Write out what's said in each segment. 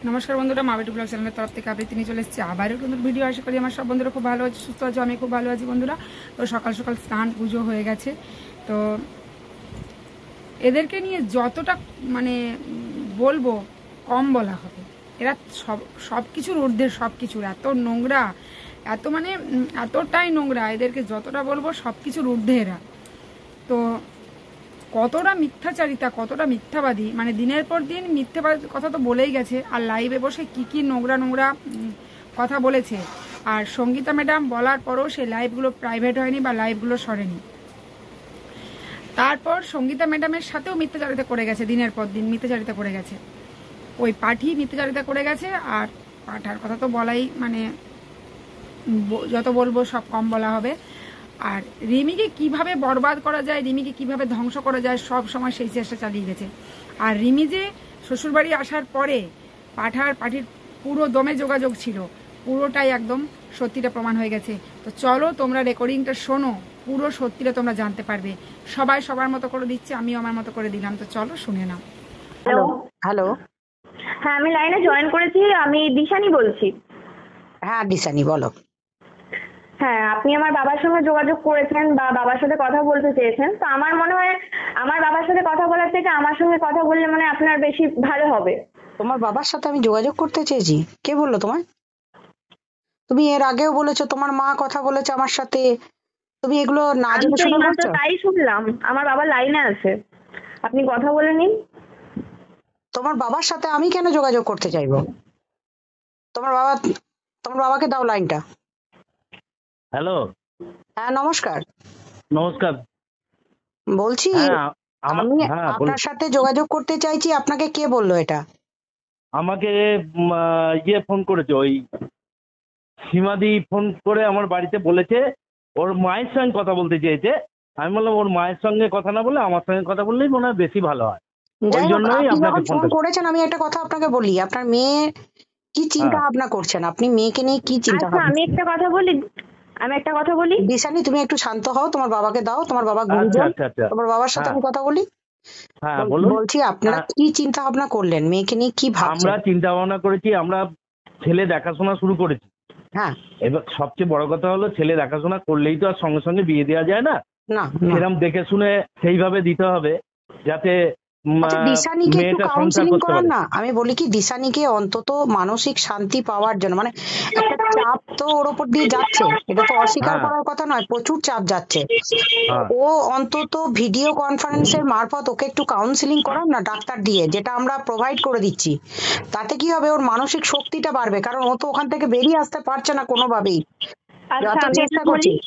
নমস্কার বন্ধুরা, মা বেটু ব্লগ চ্যানেলের তরফ থেকে আবৃত্তি নিয়ে চলে এসেছি আবারও নতুন ভিডিও। আশা করি আমার সব বন্ধুরা খুব ভালো আছে, সুস্থ আছে। আমি খুব ভালো আছি বন্ধুরা। তো সকাল সকাল স্নান পুজো হয়ে গেছে। তো এদেরকে নিয়ে যতটা মানে বলবো কম বলা হবে। এরা সব কিছুর ঊর্ধ্বে, সব কিছুর এত নোংরা, এত মানে এতটাই নোংরা, এদেরকে যতটা বলবো সব কিছুর ঊর্ধ্বে এরা। তো কতটা মিথ্যাচারিতা, কতটা মিথ্যাবাদী, মানে দিনের পর দিন মিথ্যাবাদ কথা তো বলেই গেছে। আর লাইভে বসে কি নোংরা নোংরা কথা বলেছে। আর সঙ্গীতা ম্যাডাম বলার পরও সেই লাইভগুলো প্রাইভেট হয়নি বা লাইভগুলো সরেনি। তারপর সঙ্গীতা ম্যাডামের সাথেও মিথ্যাচারিতা করে গেছে, দিনের পর দিন মিথ্যাচারিতা করে গেছে। ওই পাঠি মিথ্যাচারিতা করে গেছে। আর পাঠার কথা তো বলাই মানে যত বলবো সব কম বলা হবে। আর রিমিকে কিভাবে বরবাদ করা যায়, রিমিকে কিভাবে ধ্বংস করা যায়, সব সময় সেই চেষ্টা চালিয়ে গেছে। আর রিমি যে শ্বশুরবাড়ি আসার পরে পাঠির পুরো দমে যোগাযোগ ছিল, পুরোটাই একদম সত্যিটা প্রমাণ হয়ে গেছে। তো চলো তোমরা রেকর্ডিংটা শোনো, পুরো সত্যিটা তোমরা জানতে পারবে। সবাই সবার মতো করে দিচ্ছে, আমিও আমার মতো করে দিলাম। তো চলো শুনে নাও। Hello hello. হ্যাঁ, আমি লাইনে জয়েন করেছি। আমি দিশানি বলছি। হ্যাঁ দিশানি বলো। হ্যাঁ, আপনি আমার বাবার সঙ্গে যোগাযোগ করেছেন বা বাবার সাথে কথা বলতে চেয়েছেন। তো আমার মনে হয় আমার বাবার সাথে কথা বলার থেকে আমার সঙ্গে কথা বললে মানে আপনার বেশি ভালো হবে। তোমার বাবার সাথে আমি যোগাযোগ করতে চেয়েছি? কে বললো তোমায়? তুমি এর আগেও বলেছো তোমার মা কথা বলেছে আমার সাথে, তুমি এগুলো না আমি জেনে তো শুনে এইমাত্র বলছো? তাই শুনলাম। আমার বাবা লাইনে আছে, আপনি কথা বলে নিন। তোমার বাবার সাথে আমি কেন যোগাযোগ করতে চাইবো? তোমার বাবা, তোমার বাবাকে দাও লাইনটা। হ্যালো, হ্যাঁ নমস্কার। নমস্কার। বলছি হ্যাঁ, আমি হ্যাঁ বলুন। আপনার সাথে যোগাযোগ করতে চাইছি, আপনাকে কে বললো এটা? আমাকে ফোন করেছে, ওই সীমাদি ফোন করে আমার বাড়িতে বলেছে ওর মায়ের সঙ্গে কথা বলতে চেয়েছে। আমি বললাম ওর মায়ের সঙ্গে কথা না বলে আমার সঙ্গে কথা বললেই মনে হয় বেশি ভালো হয়। ওই যাই হোক, জন্যই আপনি আপনাকে যখন ফোন ফোনটা। করেছেন আমি একটা কথা আপনাকে বলি, আপনার মেয়ে কি চিন্তা হ্যাঁ, ভাবনা করছেন, আপনি মেয়েকে নিয়ে কি চিন্তা আচ্ছা, ভাবনা? আমি একটা কথা বলি। দিশানি তুমি একটু শান্ত হও, তোমার বাবাকে দাও, তোমার বাবা আচ্ছা গুরুজন, আচ্ছা আচ্ছা। তোমার বাবার সাথে হ্যাঁ আমি কথা বলি। হ্যাঁ বলুন। বলছি আপনারা হ্যাঁ, কি চিন্তা ভাবনা করলেন, মেয়েকে নিয়ে কি আমরা ভাবছেন? চিন্তা ভাবনা করেছি, আমরা ছেলে দেখাশোনা শুরু করেছি। হ্যাঁ। এবার সবচেয়ে বড় কথা হলো ছেলে দেখাশোনা করলেই তো আর সঙ্গে সঙ্গে বিয়ে দেওয়া যায় না। না না। সেরকম দেখে শুনে সেইভাবে দিতে হবে যাতে আচ্ছা দিশানিকে একটু মেয়েটা সংসার কাউন্সিলিং করতে করান পারে। না। আমি বলি কি দিশানিকে অন্তত মানসিক শান্তি পাওয়ার জন্য, মানে একটা চাপ তো ওর ওপর দিয়ে যাচ্ছে, এটা তো অস্বীকার হ্যাঁ করার কথা নয়, প্রচুর চাপ যাচ্ছে। হ্যাঁ। ও অন্তত ভিডিও কনফারেন্সের মারফত ওকে একটু কাউন্সিলিং করান না, ডাক্তার দিয়ে, যেটা আমরা প্রোভাইড করে দিচ্ছি। তাতে কি হবে, ওর মানসিক শক্তিটা বাড়বে, কারণ ও তো ওখান থেকে বেরিয়ে আসতে পারছে না কোনোভাবেই, আচ্ছা, যত আমি চেষ্টা এটা করছি। বলি।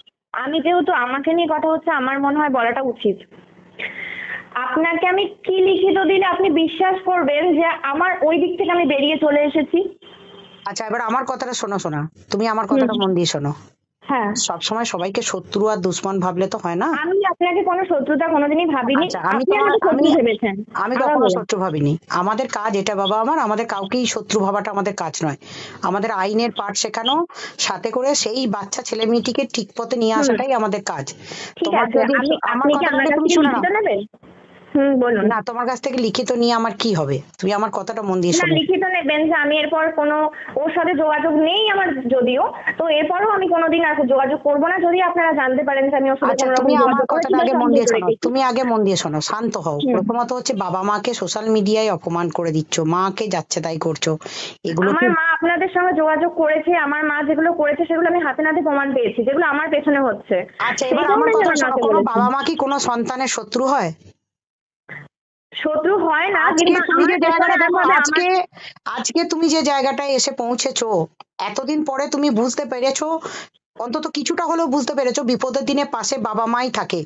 আমি যেহেতু আমাকে নিয়ে কথা হচ্ছে, আমার মনে হয় বলাটা উচিত। আপনাকে আমি কি লিখিত দিলে আপনি বিশ্বাস করবেন যে আমার ওই দিক থেকে আমি বেরিয়ে চলে এসেছি? আচ্ছা এবার আমার কথাটা শোনো, শোনা তুমি আমার হুম। কথাটা মন দিয়ে শোনো। হ্যাঁ, সবসময় সবাইকে শত্রু আর দুশ্মন ভাবলে তো হয় না। আমি আপনাকে কোনো শত্রুতা কোনোদিনই ভাবিনি। আচ্ছা আমি আপনি তোমার আমাকে শত্রু আমি ভেবেছেন। আমি আবার কখনো বলুন। শত্রু ভাবিনি। আমাদের কাজ এটা বাবা আমার, আমাদের কাউকেই শত্রু ভাবাটা আমাদের কাজ নয়। আমাদের আইনের পাঠ শেখানো, সাথে করে সেই বাচ্চা ছেলে মেয়েটিকে ঠিক পথে নিয়ে হুম, আসাটাই আমাদের কাজ। ঠিক তোমার আছে। যদি আমার আপনি কি কথাটা আমার আগে কাছ তুমি থেকে শুনে নাও। লিখিত নেবেন? বলুন। না তোমার কাছ থেকে লিখিত নিয়ে আমার কি হবে, তুমি আমার কথাটা মন দিয়ে না, শোনো। লিখিত নেবেন যে আমি এরপর কোনো ওর সাথে যোগাযোগ নেই আমার, যদিও তো এরপরও আমি কোনোদিন আর যোগাযোগ করবো না যদি আপনারা জানতে পারেন যে আমি ওর সাথে আচ্ছা কোনো রকম তুমি আমার যোগাযোগ করেছি কথাটা বা আগে মন সন্দেহ দিয়ে করে শোনো, রেখেছি। তুমি আগে মন দিয়ে শোনো, শান্ত হও। হুম। প্রথমত হচ্ছে বাবা মাকে সোশ্যাল মিডিয়ায় অপমান করে দিচ্ছ, মাকে যাচ্ছে তাই করছো, এগুলো কি? আমার মা আপনাদের সঙ্গে যোগাযোগ করেছে, আমার মা যেগুলো করেছে সেগুলো আমি হাতে নাতে প্রমাণ পেয়েছি, যেগুলো আমার পেছনে হচ্ছে। আচ্ছা সেই এবার আমার জন্যই কথা আমার শোনো, মাকে কোনো বলেছি। বাবা মা কি কোনো সন্তানের শত্রু হয়? শত্রু হয় না, আজকে কিন্তু তুমি আমার যে পেছনে জায়গাটা দেখো, আসবে আমার। আজকে আজকে তুমি যে জায়গাটায় এসে পৌঁছেছো, এতদিন পরে তুমি বুঝতে পেরেছো, অন্তত কিছুটা হলেও বুঝতে পেরেছো বিপদের দিনে পাশে বাবা মাই থাকে।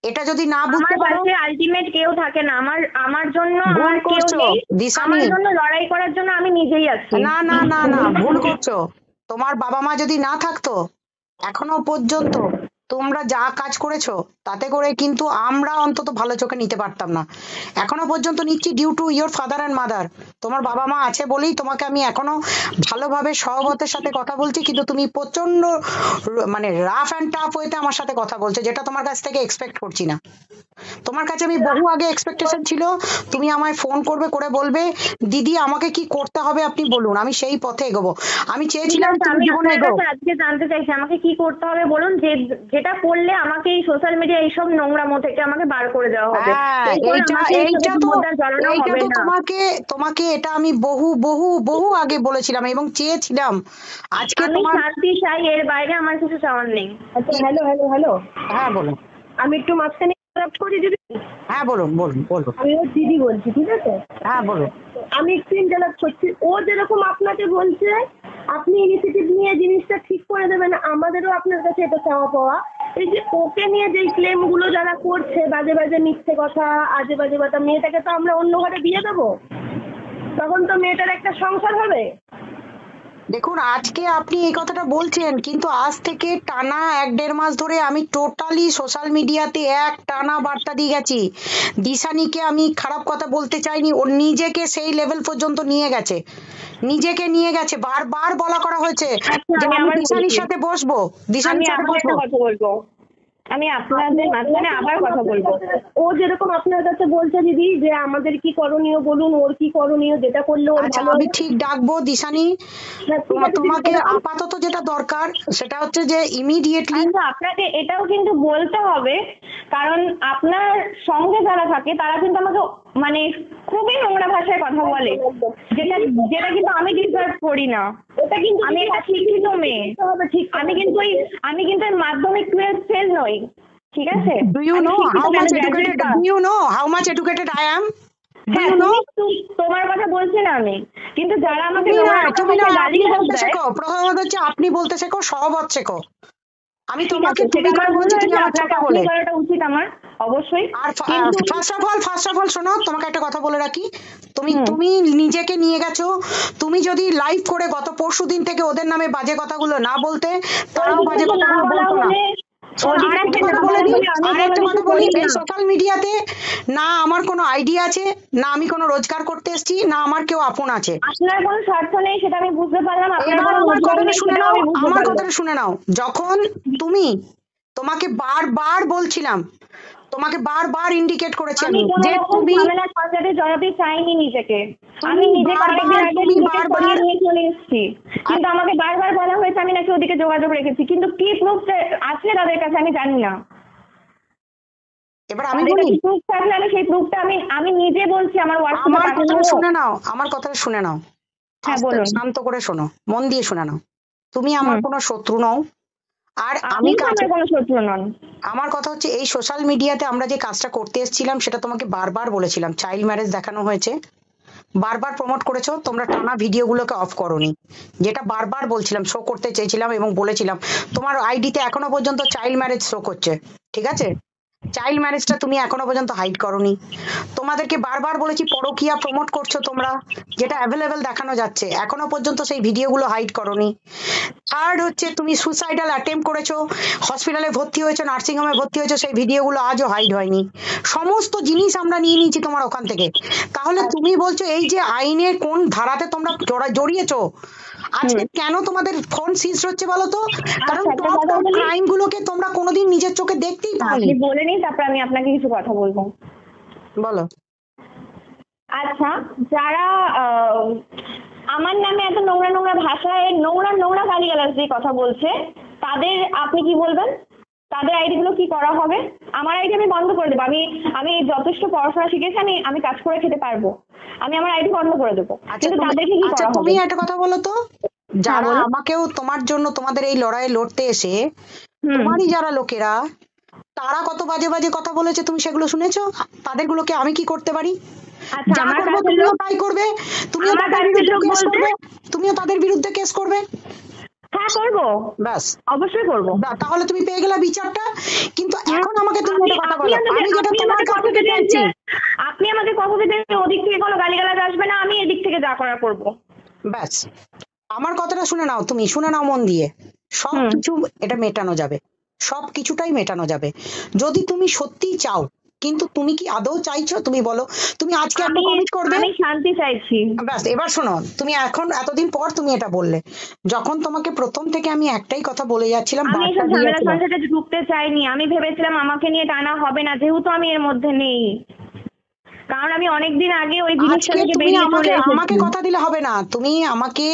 এটা যদি না আমার বুঝতে পারো, পাশে আলটিমেট কেউ থাকে না। আমার আমার জন্য ভুল আমার কেউ করছো নেই। দিশানি। আমার জন্য লড়াই করার জন্য আমি নিজেই আছি। না না না না, ভুল করছো। তোমার বাবা মা যদি না থাকতো, এখনো পর্যন্ত তোমরা যা কাজ করেছো তাতে করে কিন্তু আমরা অন্তত ভালো চোখে নিতে পারতাম না। এখনো পর্যন্ত নিচ্ছি due to your father and mother. তোমার বাবা মা আছে বলেই তোমাকে আমি এখনো ভালোভাবে সহবতের সাথে কথা বলছি, কিন্তু তুমি প্রচন্ড মানে রাফ অ্যান্ড টাফ ওয়েতে আমার সাথে কথা বলছো, যেটা তোমার কাছ থেকে এক্সপেক্ট করছি না। তোমার কাছে আমি বহু আগে এক্সপেকটেশন ছিল তুমি আমায় ফোন করবে, করে বলবে দিদি আমাকে কি করতে হবে আপনি বলুন, আমি সেই পথে এগোবো। আমি ঠিক চেয়েছিলাম আছে, তুমি আমি জীবনে আপনার এগো। কাছে আজকে জানতে চাইছি আমাকে কি করতে হবে বলুন, যেটা করলে আমাকে এই সোশ্যাল মিডিয়া এইসব নোংরামো থেকে আমাকে বার করে দেওয়া হবে। হ্যাঁ, এরপর এইটা আমাকে এইটা এইসবের তো মধ্যে আর জড়ানো এইটা হবে তো না। তোমাকে তোমাকে এটা আমি বহু বহু বহু আগে বলেছিলাম এবং চেয়েছিলাম। আজকে আমি তোমার শান্তি চাই, এর বাইরে আমার কিছু চাওয়ার নেই। আচ্ছা, হ্যালো হ্যালো হ্যালো, হ্যাঁ বলুন, আমি একটু মাঝখানে interrupt করি দিদি। হ্যাঁ বলুন বলুন বলুন, আমি ওর দিদি বলছি, ঠিক আছে? হ্যাঁ বলুন। আমি একটু ইন্টারাপ্ট করছি। ও যেরকম আপনাকে বলছে আপনি ইনিশিয়েটিভ নিয়ে জিনিসটা ঠিক করে দেবেন, আমাদেরও আপনার কাছে এটা চাওয়া পাওয়া। এই যে ওকে নিয়ে যে ক্লেম গুলো যারা করছে, বাজে বাজে মিথ্যে কথা, আজে বাজে কথা, মেয়েটাকে তো আমরা অন্য ঘরে দিয়ে দেবো, তখন তো মেয়েটার একটা সংসার হবে। দেখুন আজকে আপনি এই কথাটা বলছেন, কিন্তু আজ থেকে টানা 1-1.5 মাস ধরে আমি টোটালি সোশ্যাল মিডিয়াতে এক টানা বার্তা দিয়ে গেছি। দিশানিকে আমি খারাপ কথা বলতে চাইনি, ওর নিজেকে সেই লেভেল পর্যন্ত নিয়ে গেছে, নিজেকে নিয়ে গেছে। বারবার বলা করা হয়েছে আচ্ছা, যে আমি আমি আবার দিশানির বলছি। সাথে বসবো, দিশানির আমি সাথে আবার বসবো। একটা কথা বলবো, আমি আপনাদের মাঝখানে আবার কথা বলবো। ও যেরকম আপনার কাছে বলছে দিদি যে আমাদের কি করণীয় বলুন, ওর কি করণীয়, যেটা করলে ওর আচ্ছা ভালো আমি হবে। ঠিক ডাকবো দিশানি। হ্যাঁ, ঠিক আছে দিদি, তোমাকে বলে দিন। আপাতত যেটা দরকার সেটা হচ্ছে যে ইমিডিয়েটলি আচ্ছা, আপনাকে এটাও কিন্তু বলতে হবে, কারণ আপনার সঙ্গে যারা থাকে তারা কিন্তু আমাকে মানে খুবই নোংরা ভাষায় কথা বলে, যেটা যেটা কিন্তু আমি ডিজার্ভ করি না। ওটা কিন্তু আমি একটা শিক্ষিত মেয়ে, আমি কিন্তু মাধ্যমিক 12 ফেল নই, ঠিক আছে? do you আমি know শিক্ষিত how কেন, much graduate educated pass। do you know how much educated I am? Do হ্যাঁ, you know? তোমার কথা বলছি না আমি, কিন্তু যারা আমাকে তুমি না, নোংরা নোংরা তুমি না, ভাষায় আপনি গালিগালাজ বলতে দেয়। শেখো। প্রথমত হচ্ছে আপনি বলতে শেখো, সহবত শেখো। আমি ঠিক তোমাকে আছে, তুমি সেটা করে আমার ভুল বলছি, তুমি হয়েছে, আমার ছোট আপনাকে আপনি বলে। করাটা উচিত আমার, অবশ্যই। আর কিন্তু ফার্স্ট অফ অল শোনো, তোমাকে একটা কথা বলে রাখি। তুমি হুম। তুমি নিজেকে নিয়ে গেছো। তুমি যদি লাইভ করে গত পরশুদিন থেকে ওদের নামে বাজে কথাগুলো না বলতে, তারাও বাজে ওদিকে না কথাগুলো বলা বলতো না। হলে, শোনো, ওদিক আরেকটা থেকে কথা না বলে বলা দিই, হলে আমি কোনো আরেকটা কিছু কথা বলি, করি এই না। সোশ্যাল মিডিয়াতে না আমার কোনো আইডিয়া আছে, না আমি কোনো রোজগার করতে এসেছি, না আমার কেউ আপন আছে। আপনার কোনো স্বার্থ নেই সেটা আমি বুঝতে পারলাম, আপনার এবার কোনো আমার রোজগার কথাটা নেই শুনে সেটাও নাও, আমি বুঝতে আমার পারলাম। কথাটা শুনে নাও। যখন তুমি, তোমাকে বারবার বলছিলাম, তোমাকে বারবার ইন্ডিকেট করেছি আমি আমি কোনো যে রকম তুমি ঝামেলা ঝঞ্ঝাটে জড়াতে চাইনি নিজেকে। আমি নিজেকে বারবার অনেকদিন আগে তুমি নিজেকে বারবার সরিয়ে নিয়ে চলে এসেছি, কিন্তু আমাকে বারবার বলা হয়েছে আমি নাকি ওদিকে যোগাযোগ রেখেছি, কিন্তু কি প্রুফ আছে তাদের কাছে আমি জানি না। এবার আমি তাদের বলি, কাছে প্রুফ থাকলে আমি সেই প্রুফটা আমি নিজে বলছি, আমার হোয়াটসঅ্যাপে আমার পাঠানো কথাটা হোক। শুনে নাও, আমার কথাটা শুনে নাও, হ্যাঁ, আস্তে বলুন। শান্ত করে শোনো, মন দিয়ে শুনে নাও। তুমি আমার হুম। কোনো শত্রু নও। আর আপনি আমি তো কাছে, আমার কোনো শত্রু নন। আমার কথা হচ্ছে এই সোশ্যাল মিডিয়াতে আমরা যে কাজটা করতে এসেছিলাম সেটা তোমাকে বারবার বলেছিলাম। চাইল্ড ম্যারেজ দেখানো হয়েছে, বারবার প্রমোট করেছো, তোমরা টানা ভিডিওগুলোকে অফ করোনি, যেটা বারবার বলছিলাম, শো করতে চেয়েছিলাম এবং বলেছিলাম। তোমার আইডিতে এখনো পর্যন্ত চাইল্ড ম্যারেজ শো করছে, ঠিক আছে? চাইল্ড ম্যারেজটা তুমি এখনো পর্যন্ত হাইড করোনি। তোমাদেরকে বারবার বলেছি পরকীয়া প্রমোট করছো তোমরা, যেটা অ্যাভেলেবেল দেখানো যাচ্ছে, এখনো পর্যন্ত সেই ভিডিওগুলো হাইড করোনি। থার্ড হচ্ছে তুমি সুসাইডাল অ্যাটেম্প করেছো, হসপিটালে ভর্তি হয়েছো, নার্সিং হোমে ভর্তি হয়েছো, সেই ভিডিওগুলো আজও হাইড হয়নি। সমস্ত জিনিস আমরা নিয়ে নিয়েছি তোমার ওখান থেকে। তাহলে তুমি বলছো এই যে আইনের কোন ধারাতে তোমরা জড়িয়েছো, আজকে কেন তোমাদের ফোন সিজ হচ্ছে বলো তো? কারণ আচ্ছা, একটা টপ কথা টপ বলি। ক্রাইম গুলোকে তোমরা কোনোদিন নিজের চোখে দেখতেই পাওনি। আপনি বলে নিন, তারপর আমি আপনাকে কিছু কথা বলবো। বলো। আচ্ছা, যারা আমার নামে এত নোংরা নোংরা ভাষায় নোংরা নোংরা গালিগালাজ দিয়ে কথা বলছে, তাদের আপনি কি বলবেন? তাদের আইডি গুলো কি করা হবে? আমার আইডি আমি বন্ধ করে দেবো। আমি যথেষ্ট পড়াশোনা শিখেছি, আমি কাজ করে খেতে পারবো, আমি আমার আইডি বন্ধ করে দেবো, কিন্তু তাদেরকে কি আচ্ছা করা তুমি হবে? একটা কথা বলো তো, যারা বলুন। আমাকেও তোমার জন্য তোমাদের এই লড়াইয়ে লড়তে এসে হুম। তোমারই যারা লোকেরা, তারা কত বাজে বাজে কথা বলেছে তুমি সেগুলো শুনেছো? তাদের গুলোকে আমি কি করতে পারি? আচ্ছা, যা আমার করবো কাছের তুমিও লোক, তাই করবে, তুমিও আমার তাদের কাছের বিরুদ্ধে লোক কেস বলতে, করবে, তুমিও তাদের বিরুদ্ধে কেস করবে। হ্যাঁ করবো, ব্যাস, অবশ্যই করবো। তাহলে তুমি পেয়ে গেলে বিচারটা। কিন্তু এখন আমাকে তুমি একটা কথা আপনি বলো, আমাকে- আমি যেটা আপনি তোমার আমাকে কাছ কথা থেকে দিলেন চাইছি। যে- আপনি আমাকে কথা দিলেন যে ওদিক থেকে কোনো গালিগালাজ আসবে না, আমি এদিক থেকে যা করার করবো। ব্যাস, আমার কথাটা শুনে নাও, তুমি শুনে নাও মন দিয়ে। সবকিছু এটা মেটানো যাবে, সব কিছুটাই মেটানো যাবে যদি তুমি সত্যিই চাও। কিন্তু তুমি কি আদৌ চাইছো? তুমি বলো, তুমি আজকে একটা আমি কমিট করবে। আমি শান্তি চাইছি। ব্যাস, এবার শোনো, তুমি এখন এতদিন পর তুমি এটা বললে, যখন তোমাকে প্রথম থেকে আমি একটাই কথা বলে যাচ্ছিলাম, আমি বার্তা এসব ঝামেলা দিয়েছিলাম। সংসারে ঢুকতে চাইনি। আমি ভেবেছিলাম আমাকে নিয়ে টানা হবে না, যেহেতু আমি এর মধ্যে নেই। কারণ আমি অনেকদিন আগে ওই জিনিসটা আজকে থেকে তুমি বেরিয়ে আমাকে চলে আমাকে এসেছি। কথা দিলে হবে না, তুমি আমাকে,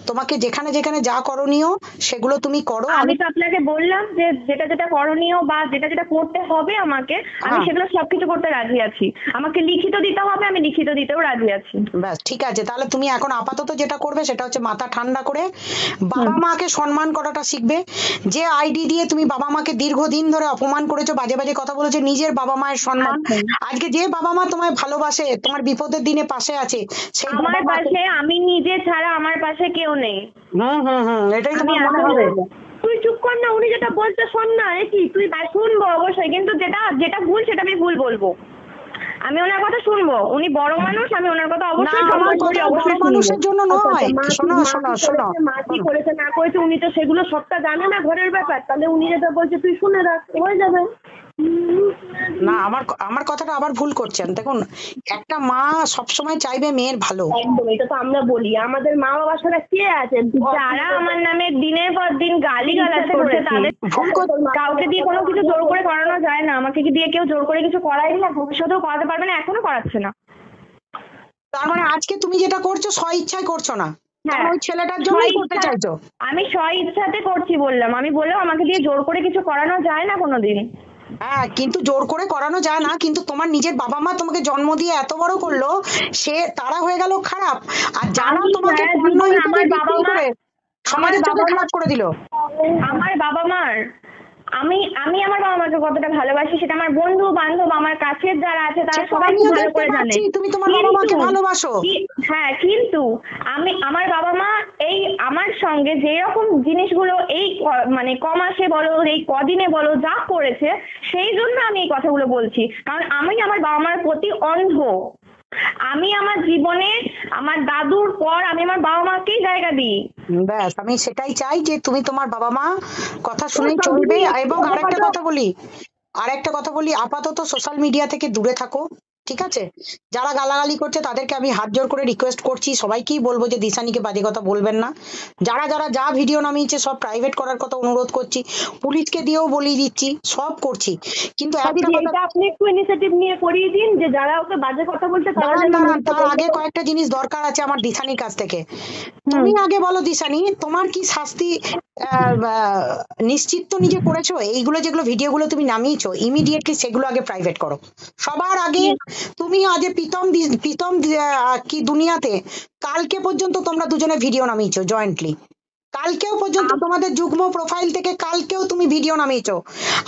তোমাকে যেখানে যেখানে যা করণীয় সেগুলো তুমি করো। আমি আমি তো আপনাকে বললাম যে যেটা যেটা করণীয় বা যেটা যেটা করতে হবে আমাকে, আমি হ্যাঁ, সেগুলো সবকিছু করতে রাজি আছি। আমাকে লিখিত দিতে হবে, আমি লিখিত দিতেও রাজি আছি। ব্যাস ঠিক আছে, তাহলে তুমি এখন আপাতত যেটা করবে সেটা হচ্ছে মাথা ঠান্ডা করে হুম। বাবা মাকে সম্মান করাটা শিখবে। যে আইডি দিয়ে তুমি বাবা মাকে দীর্ঘদিন ধরে অপমান করেছো, বাজে বাজে কথা বলেছো, নিজের বাবা মায়ের সম্মান, আচ্ছা, আজকে যে বাবা মা তোমায় ভালোবাসে, তোমার বিপদের দিনে পাশে আছে, সেই আমার বাবা মাকে, পাশে আমি নিজে ছাড়া আমার পাশে কেউ নেই। এটাই আমি তোমার মনে এত হবে। বলবো। তুই চুপ কর না, উনি যেটা বলতে শোন না। এ কি তুই? শুনবো অবশ্যই, কিন্তু যেটা যেটা ভুল সেটা আমি ভুল বলবো। আমি ওনার কথা শুনবো, উনি বড় মানুষ, আমি ওনার কথা না, অবশ্যই আমার সম্মান করি, কথা বড় অবশ্যই শুনবো। মানুষের জন্য আচ্ছা নয়, মা কি শোনো মা শোনো কি শোনো করেছে, মা কি শোনো। করেছে না করেছে উনি তো সেগুলো সবটা জানে না ঘরের ব্যাপার। তাহলে উনি যেটা বলছে তুই শুনে রাখ, হয়ে যাবে। না, আমার আমার কথাটা আবার ভুল করছেন। দেখুন, একটা মা সবসময় চাইবে মেয়ের ভালো। একদম, এটা তো আমরা বলি। আমাদের মা বাবা ছাড়া কে আছে? যারা আমার নামে দিনের পর দিন গালিগালাজ করছে তাদের ভুল কাউকে দিয়ে কোনো কিছু জোর করে করানো যায় না। আমাকে কি দিয়ে কেউ জোর করে কিছু করায়নি না, ভবিষ্যতেও করাতে পারবে না, এখনো করাচ্ছে না। তার মানে আজকে তুমি যেটা করছো স্ব ইচ্ছায় করছো না, হ্যাঁ, কারণ ওই ছেলেটার জন্যই করতে স্ব-ইচ্ছা- চাইছো। আমি স্ব ইচ্ছাতে করছি বললাম। আমি বললাম আমাকে দিয়ে জোর করে কিছু করানো যায় না কোনোদিন। হ্যাঁ, কিন্তু জোর করে করানো যায় না, কিন্তু তোমার নিজের বাবা মা তোমাকে জন্ম দিয়ে এত বড় করলো, সে তারা হয়ে গেল খারাপ, আর যারা আমি তোমাকে সারা পণ্য জীবন হিসেবে আমার বাবা বিক্রি মা, করে আমার সমাজের চোখে বাবা মা, খারাপ করে দিল। আমার বাবা মার, আমি আমি আমার বাবা মাকে কতটা ভালোবাসি সেটা আমার বন্ধু বান্ধব আমার কাছের যারা আছে তারা সেটা সবাই খুব আমিও ভালো দেখতে করে জানে। পাচ্ছি, তুমি তোমার বাবা মাকে কিন্তু ভালোবাসো। হ্যাঁ, কিন্তু আমি আমার বাবা মা এই আমার সঙ্গে যেরকম জিনিসগুলো এই মানে কমাসে বলো, এই কদিনে বলো, যা করেছে, সেই জন্য আমি এই কথাগুলো বলছি। কারণ আমি আমার বাবা মার প্রতি অন্ধ। আমি আমার জীবনে আমার দাদুর পর আমি আমার বাবা মাকেই জায়গা দিই। ব্যাস, আমি সেটাই চাই যে তুমি তোমার বাবা মা কথা শুনেই চলবে। এবং আরেকটা কথা বলি, আপাতত সোশ্যাল মিডিয়া থেকে দূরে থাকো, ঠিক আছে? যারা গালাগালি করছে তাদেরকে আমি হাত জোর করে রিকোয়েস্ট করছি, সবাইকেই বলবো যে দিশানিকে বাজে কথা বলবেন না। যারা যারা যা ভিডিও নামিয়েছে সব প্রাইভেট করার কথা অনুরোধ করছি, পুলিশকে দিয়েও বলিয়ে দিচ্ছি, সব করছি। কিন্তু একটা কথা, এটা আপনি একটু ইনিশিয়েটিভ নিয়ে করিয়ে দিন যে যারা ওকে বাজে কথা বলছে তারা দাঁড়ান যেন দাঁড়ান, মুখটা তার বন্ধ আগে করে। কয়েকটা জিনিস দরকার আছে আমার দিশানির কাছ থেকে। তুমি আগে বলো দিশানি, তোমার কি শাস্তি নিশ্চিত তো নিজে করেছো? এইগুলো যেগুলো ভিডিওগুলো তুমি নামিয়েছো ইমিডিয়েটলি সেগুলো আগে প্রাইভেট করো সবার আগে। তুমি আজ প্রীতম কি দুনিয়াতে কালকে পর্যন্ত তোমরা দুজনে ভিডিও নামিয়েছো জয়েন্টলি, কালকেও পর্যন্ত তোমাদের যুগ্ম প্রোফাইল থেকে কালকেও তুমি ভিডিও নামিয়েছো,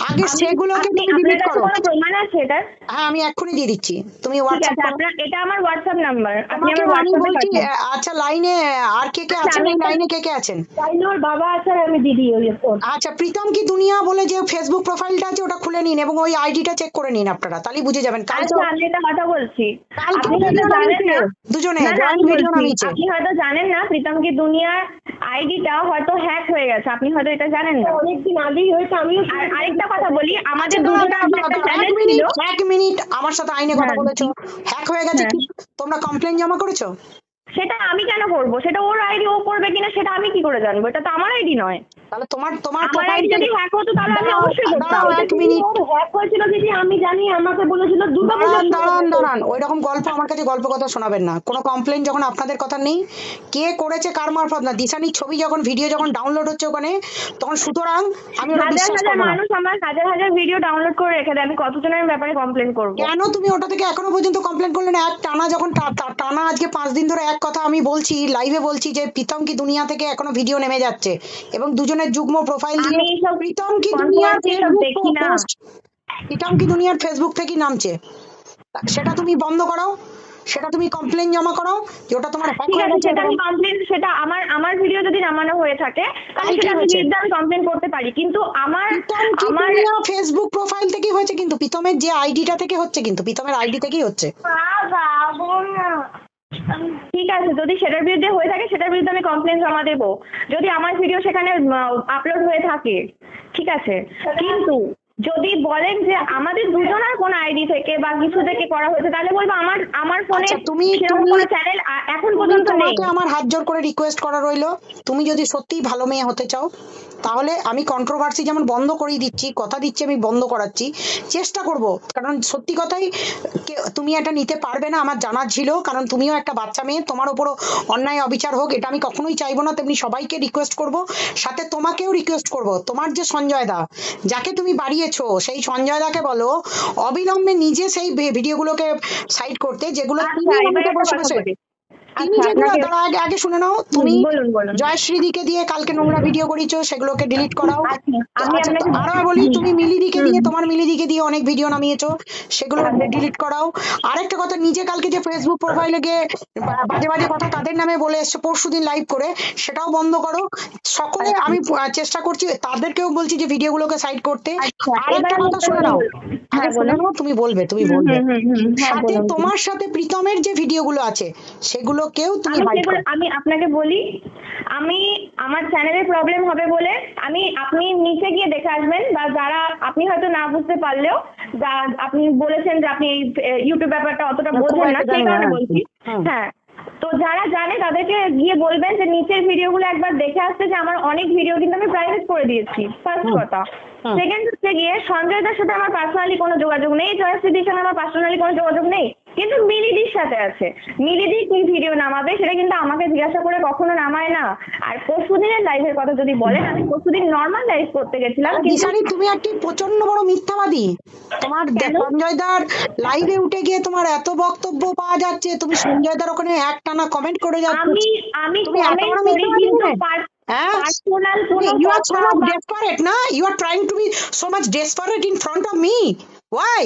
আগে সেগুলোকে তুমি আপনার ডিলিট কাছে করো। কোনো প্রমাণ আছে এটা? হ্যাঁ, আমি এক্ষুনি দিয়ে দিচ্ছি, তুমি ঠিক হোয়াটসঅ্যাপ আছে, করো। আপনার এটা আমার হোয়াটসঅ্যাপ নাম্বার, আপনি তোমাকে আমার আমি হোয়াটসঅ্যাপে বলছি, পাঠান। আচ্ছা লাইনে আর কে কে আচ্ছা, আছেন? আমি এই একটা লাইনে কে কে আছেন? চাইলে ওর বাবা আছে আর আমি দিদি ওই ওর। আচ্ছা, প্রীতম কি দুনিয়া বলে যে ফেসবুক প্রোফাইলটা আছে ওটা খুলে নিন এবং ওই আইডিটা চেক করে নিন, আপনারা তাহলে বুঝে যাবেন। আচ্ছা, আমি একটা কথা বলছি। কালকেও আপনি হয়তো ভিডিও জানেন নামিয়েছে, না, দুজনে না না আমি জয়েন্ট ভিডিও বলছি, নামিয়েছে। আপনি হয়তো জানেন না প্রীতম কি দুনিয়ার আইডিটা হয়তো হ্যাক হয়ে গেছে, আপনি হয়তো এটা জানেন না। অনেকদিন আগেই হয়েছে। আমিও আরেকটা কথা বলি, আমাদের আচ্ছা, দুজনের একটা চ্যানেল ছিল। এক মিনিট আমার সাথে আইনে কথা হ্যাঁ, বলেছো, হ্যাক হয়ে গেছে, হ্যাঁ। কি তোমরা কমপ্লেন জমা করেছো? সেটা আমি কেন করবো? সেটা ওর আইডি, ও করবে কিনা সেটা আমি কি করে জানবো? এটা তো আমার আইডি নয়। তাহলে তোমার তোমার আমার প্রোফাইল আইডি যদি হ্যাক হতো তাহলে আমি অবশ্যই করতাম। দাঁড়াও এক মিনিট, হ্যাক হয়েছিল দিদি, আমি জানি। আমাকে বলেছিল দাঁড়ান, ওই রকম গল্প আমার কাছে গল্প কথা শোনাবেন না। কোনো কমপ্লেন যখন আপনাদের কথা নেই, কে করেছে কার মারফত না, দিশানির ছবি যখন ভিডিও যখন ডাউনলোড হচ্ছে ওখানে, তখন সুতরাং আমি ওটা হাজার বিশ্বাস হাজার করবো না। মানুষ আমার হাজার হাজার ভিডিও ডাউনলোড করে রেখে দেয়, আমি কতজনের ব্যাপারে কমপ্লেন করবো? কেন তুমি ওটা থেকে এখনো পর্যন্ত কমপ্লেন করলে না? এক টানা যখন টানা আজকে 5 দিন ধরে এক কথা আমি বলছি, লাইভে বলছি যে প্রীতম কি দুনিয়া থেকে এখনো ভিডিও নেমে যাচ্ছে এবং দুজনের যুগ্ম প্রোফাইল দিয়ে আমি এইসব প্রীতম কি দুনিয়ার controversy সব দেখি না। প্রীতম কি দুনিয়ার ফেসবুক থেকে নামছে, সেটা তুমি বন্ধ করো, সেটা তুমি কমপ্লেন জমা করো যে ওটা তোমার হ্যাক ঠিক হয়ে আছে, গেছে। সেটা আমি কমপ্লেন, সেটা আমার ভিডিও যদি নামানো হয়ে থাকে তাহলে কালকে সেটা আমি হয়েছে। নির্দ্বিধায় কমপ্লেন করতে পারি, কিন্তু আমার প্রীতম কি আমার দুনিয়া ফেসবুক প্রোফাইল থেকেই হয়েছে, কিন্তু প্রীতমের যে আইডিটা থেকে হচ্ছে, কিন্তু প্রীতমের আইডি থেকেই হচ্ছে। ঠিক আছে, যদি সেটার বিরুদ্ধে হয়ে থাকে সেটার বিরুদ্ধে আমি কমপ্লেন জমা দেবো, যদি আমার ভিডিও সেখানে আপলোড হয়ে থাকে, ঠিক আছে। কিন্তু যদি বলেন যে আমাদের দুজনের কোন আইডি থেকে বা কিছু থেকে করা হয়েছে, তাহলে বলবো আমার ফোনে আচ্ছা, তুমি সেরকম কোনো চ্যানেল এখন পর্যন্ত নেই। তোমাকে আমার হাত জোর করে রিকোয়েস্ট করা রইলো, তুমি যদি সত্যিই ভালো মেয়ে হতে চাও তাহলে আমি কন্ট্রোভার্সি যেমন বন্ধ করেই দিচ্ছি, কথা দিচ্ছি আমি বন্ধ করাচ্ছি, চেষ্টা করব। কারণ সত্যি কথাই তুমি এটা নিতে পারবে না আমার জানা ছিল, কারণ তুমিও একটা বাচ্চা মেয়ে, তোমার উপরও অন্যায় অবিচার হোক এটা আমি কখনোই চাইবো না। তেমনি সবাইকে রিকোয়েস্ট করব, সাথে তোমাকেও রিকোয়েস্ট করব, তোমার যে সঞ্জয় দা যাকে তুমি বাড়িয়েছো সেই সঞ্জয় দাকে বলো অবিলম্বে নিজে সেই ভিডিওগুলোকে সাইড করতে, যেগুলো তুমি আচ্ছা, এবার আমাকে একটা বসে কথা বসে বলি। তিনি আচ্ছা, যেগুলো আপনাকে দাঁড়া আগে আগে শুনে নাও, তুমি বলুন বলুন। জয়শ্রীদিকে দিয়ে কালকে নোংরা ভিডিও করিয়েছো, সেগুলোকে ডিলিট করাও। আচ্ছা, আমি আচ্ছা, তো আপনাকে আরো বলি, তুমি মিলিদিকে দিয়ে, তোমার মিলিদিকে দিয়ে অনেক ভিডিও নামিয়েছো, সেগুলো ডিলিট করাও। আরেকটা কথা, নিজে কালকে যে ফেসবুক প্রোফাইলে গিয়ে বাজে বাজে কথা তাদের নামে বলে এসছো পরশুদিন লাইভ করে, সেটাও বন্ধ করো। সকলে আমি চেষ্টা করছি, তাদেরকেও বলছি যে ভিডিওগুলোকে সাইড করতে। আচ্ছা, আরেকটা এবার কথা শুনে নাও, আগে শুনে নাও, তুমি বলবে হ্যাঁ সাথে বলুন। তোমার সাথে প্রীতমের যে ভিডিওগুলো আছে সেগুলোকেও তুমি হাইড করো। আমি আপনাকে বলি, আমি আমার চ্যানেলের প্রবলেম হবে বলে আপনি নিচে গিয়ে দেখে আসবেন, বা যারা আপনি হয়তো না বুঝতে পারলেও যা আপনি বলেছেন যে আপনি ইউটিউব ব্যাপারটা অতটা বোঝেন না, সেই কারণে বলছি। হ্যাঁ, তো যারা জানে তাদেরকে গিয়ে বলবেন যে নিচের ভিডিওগুলো একবার দেখে আসতে, যে আমার অনেক ভিডিও কিন্তু আমি প্রাইভেট করে দিয়েছি, ফার্স্ট কথা। সেকেন্ড হচ্ছে গিয়ে সঞ্জয় দার সাথে আমার পার্সোনালি কোনো যোগাযোগ নেই, জয়শ্রীদির সাথে আমার পার্সোনালি কোনো যোগাযোগ নেই, কিন্তু মিলিদির সাথে আছে। মিলিদি কি ভিডিও নামাবে সেটা কিন্তু আমাকে জিজ্ঞাসা করে কখনো নামায় না। আর পরশুদিনের লাইভের কথা যদি বলেন, আমি পরশুদিন নর্মাল লাইভ করতে গেছিলাম, কিন্তু দিশারি তুমি একটি প্রচন্ড বড় মিথ্যাবাদী। তোমার সঞ্জয় দার লাইভে উঠে গিয়ে তোমার এত বক্তব্য পাওয়া যাচ্ছে, তুমি সঞ্জয় দার ওখানে একটানা কমেন্ট করে যাচ্ছ, আমি তুমি এত কমেন্ট বড় করি, মিথ্যাবাদী কিন্তু নয়? পার্সোনাল কোনো You are so কথা much বা desperate, na? You are trying to be so much desperate in front of me. Why?